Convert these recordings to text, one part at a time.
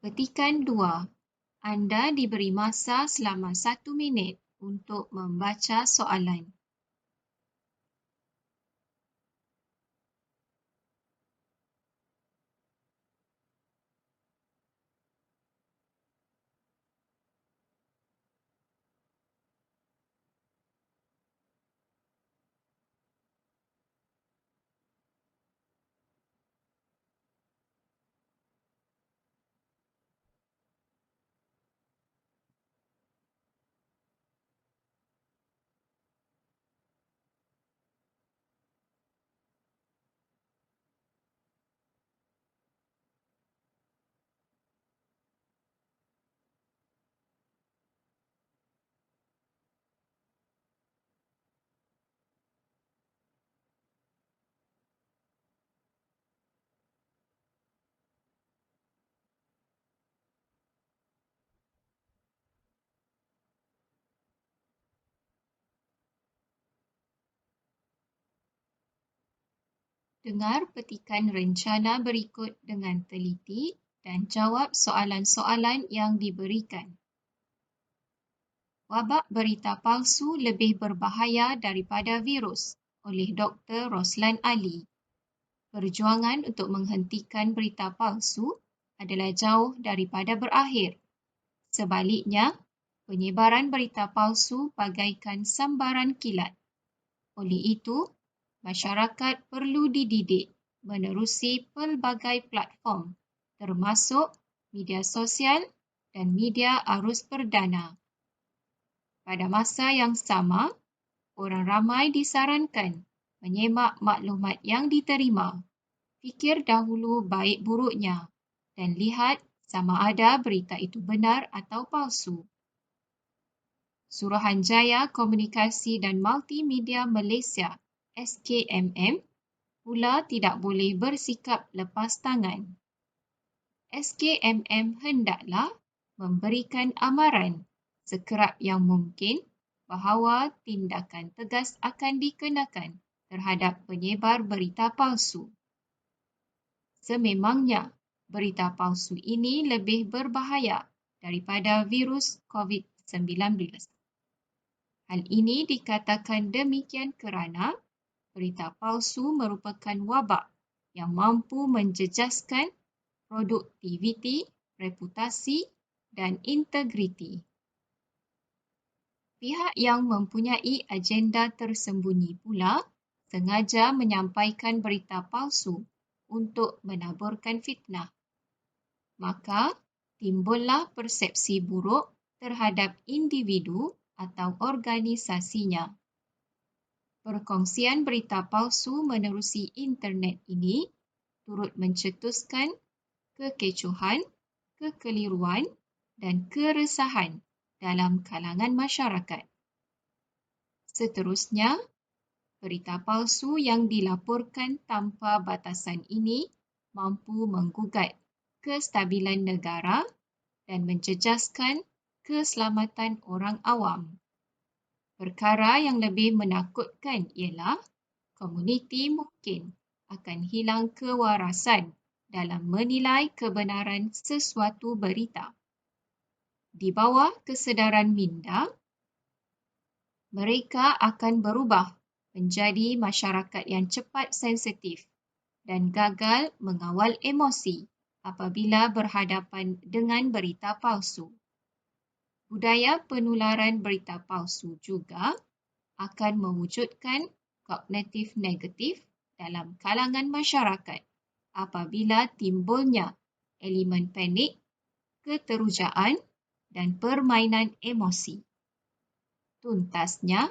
Petikan 2. Anda diberi masa selama 1 minit untuk membaca soalan. Dengar petikan rencana berikut dengan teliti dan jawab soalan-soalan yang diberikan. Wabak berita palsu lebih berbahaya daripada virus oleh Dr. Roslan Ali. Perjuangan untuk menghentikan berita palsu adalah jauh daripada berakhir. Sebaliknya, penyebaran berita palsu bagaikan sambaran kilat. Oleh itu, masyarakat perlu dididik menerusi pelbagai platform, termasuk media sosial dan media arus perdana. Pada masa yang sama, orang ramai disarankan menyemak maklumat yang diterima, fikir dahulu baik buruknya dan lihat sama ada berita itu benar atau palsu. Suruhanjaya Komunikasi dan Multimedia Malaysia (SKMM) pula tidak boleh bersikap lepas tangan. SKMM hendaklah memberikan amaran sekerap yang mungkin bahawa tindakan tegas akan dikenakan terhadap penyebar berita palsu. Sememangnya, berita palsu ini lebih berbahaya daripada virus COVID-19. Hal ini dikatakan demikian kerana berita palsu merupakan wabak yang mampu menjejaskan produktiviti, reputasi dan integriti. Pihak yang mempunyai agenda tersembunyi pula sengaja menyampaikan berita palsu untuk menaburkan fitnah. Maka, timbullah persepsi buruk terhadap individu atau organisasinya. Perkongsian berita palsu menerusi internet ini turut mencetuskan kekecohan, kekeliruan dan keresahan dalam kalangan masyarakat. Seterusnya, berita palsu yang dilaporkan tanpa batasan ini mampu menggugat kestabilan negara dan menjejaskan keselamatan orang awam. Perkara yang lebih menakutkan ialah komuniti mungkin akan hilang kewarasan dalam menilai kebenaran sesuatu berita. Di bawah kesedaran minda, mereka akan berubah menjadi masyarakat yang cepat sensitif dan gagal mengawal emosi apabila berhadapan dengan berita palsu. Budaya penularan berita palsu juga akan mewujudkan kognitif negatif dalam kalangan masyarakat apabila timbulnya elemen panik, keterujaan dan permainan emosi. Tuntasnya,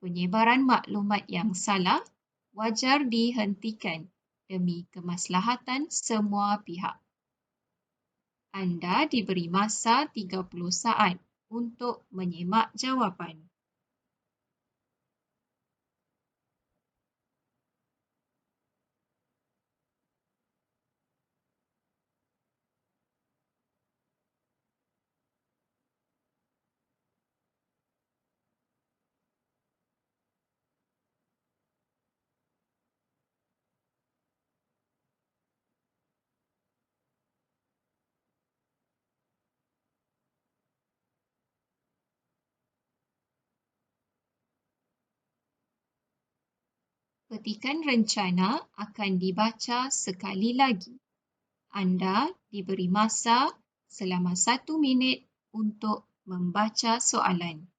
penyebaran maklumat yang salah wajar dihentikan demi kemaslahatan semua pihak. Anda diberi masa 30 saat untuk menyemak jawapan. Petikan rencana akan dibaca sekali lagi. Anda diberi masa selama 1 minit untuk membaca soalan.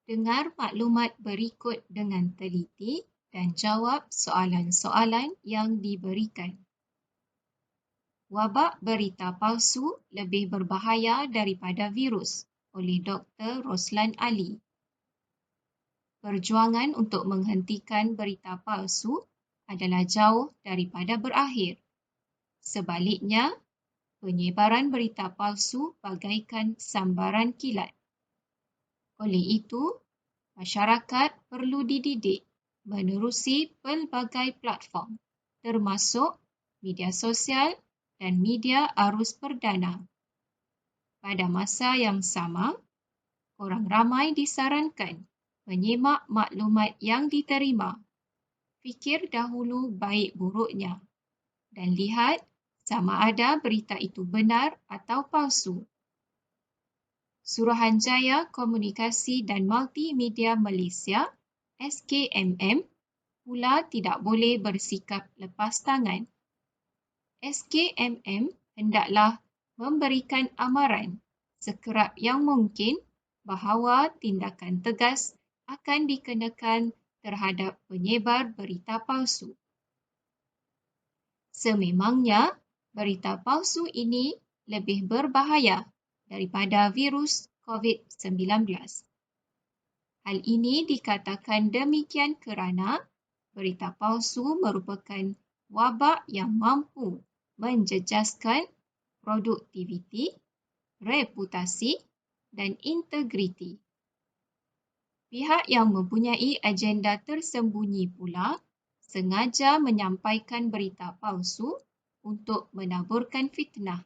Dengar maklumat berikut dengan teliti dan jawab soalan-soalan yang diberikan. Wabak berita palsu lebih berbahaya daripada virus oleh Dr. Roslan Ali. Perjuangan untuk menghentikan berita palsu adalah jauh daripada berakhir. Sebaliknya, penyebaran berita palsu bagaikan sambaran kilat. Oleh itu, masyarakat perlu dididik menerusi pelbagai platform, termasuk media sosial dan media arus perdana. Pada masa yang sama, orang ramai disarankan menyemak maklumat yang diterima, fikir dahulu baik buruknya, dan lihat sama ada berita itu benar atau palsu. Suruhanjaya Komunikasi dan Multimedia Malaysia (SKMM) pula tidak boleh bersikap lepas tangan. SKMM hendaklah memberikan amaran sekerap yang mungkin bahawa tindakan tegas akan dikenakan terhadap penyebar berita palsu. Sememangnya, berita palsu ini lebih berbahaya daripada virus COVID-19. Hal ini dikatakan demikian kerana berita palsu merupakan wabak yang mampu menjejaskan produktiviti, reputasi dan integriti. Pihak yang mempunyai agenda tersembunyi pula sengaja menyampaikan berita palsu untuk menaburkan fitnah.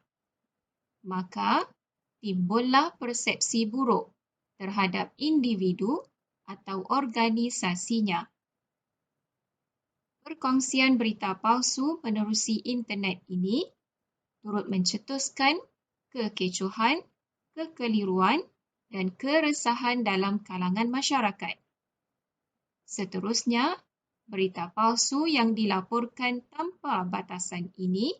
Maka, timbullah persepsi buruk terhadap individu atau organisasinya. Perkongsian berita palsu menerusi internet ini turut mencetuskan kekecohan, kekeliruan dan keresahan dalam kalangan masyarakat. Seterusnya, berita palsu yang dilaporkan tanpa batasan ini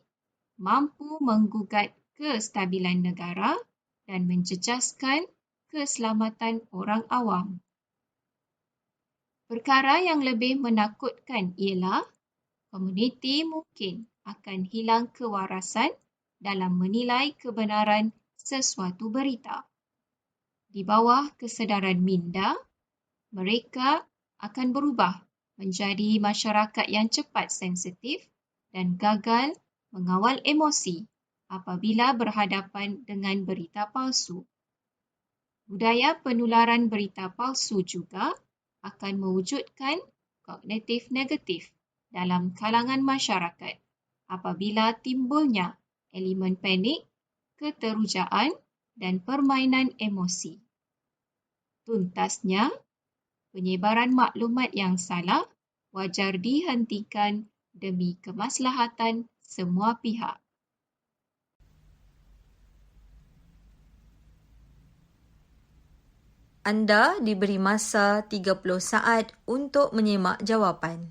mampu menggugat kestabilan negara dan menjejaskan keselamatan orang awam. Perkara yang lebih menakutkan ialah komuniti mungkin akan hilang kewarasan dalam menilai kebenaran sesuatu berita. Di bawah kesedaran minda, mereka akan berubah menjadi masyarakat yang cepat sensitif dan gagal mengawal emosi apabila berhadapan dengan berita palsu. Budaya penularan berita palsu juga akan mewujudkan kognitif negatif dalam kalangan masyarakat apabila timbulnya elemen panik, keterujaan dan permainan emosi. Tuntasnya, penyebaran maklumat yang salah wajar dihentikan demi kemaslahatan semua pihak. Anda diberi masa 30 saat untuk menyemak jawapan.